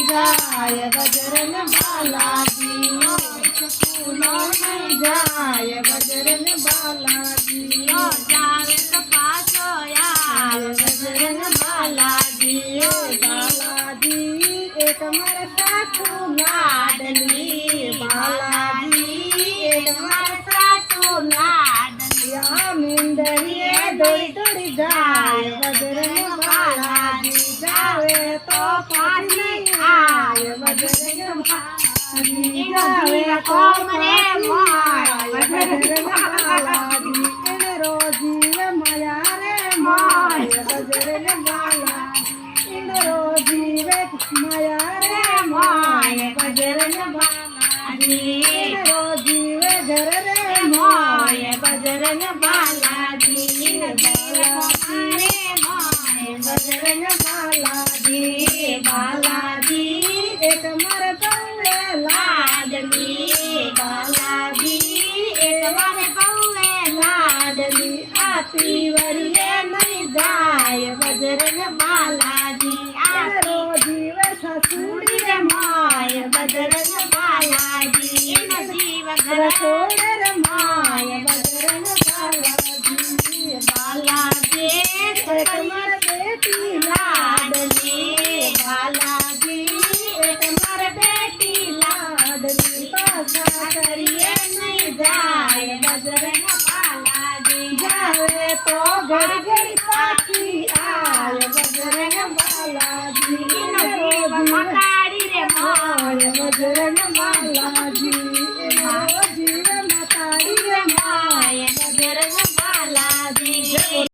जाय बजरंग बालाजी स्कूल में जाय बजरंग बालाजी जावे तो पाछो यार बजरंग बालाजी बालाजी एक मारे सासू लाडली बालाजी एक मारे सासू लाडली मींदरिये दौड़ी दौड़ी जाय बजरंग बालाजी जावे तो पास नहीं आय बजरंग बालाजी जावे तो मरे माय बजरंग बालाजी इन रोजी माया रे माय बजरंग बालाजी इन रोजी माया रे माय बजरंग बालाजी इन रोजी घर रे माय बजरंग बालाजी बालाजी माय बजरंग बालाजी बालाजी एक मर बउए लाडली बालाजी एक मर बउए लाडली आती वरिये नहीं जाय बजरंग बालाजी रोजी वे ससुरी रे माय बजरंग बालाजी इन जीव घर छोड़ रे माय बजरंग बालाजी बालाजी एक मर बेटी लाडली बालाजी एक मर बेटी लाडली पासा करिए नहीं जाए बजरंग बालाजी जावे तो घड़ी घड़ी पाछी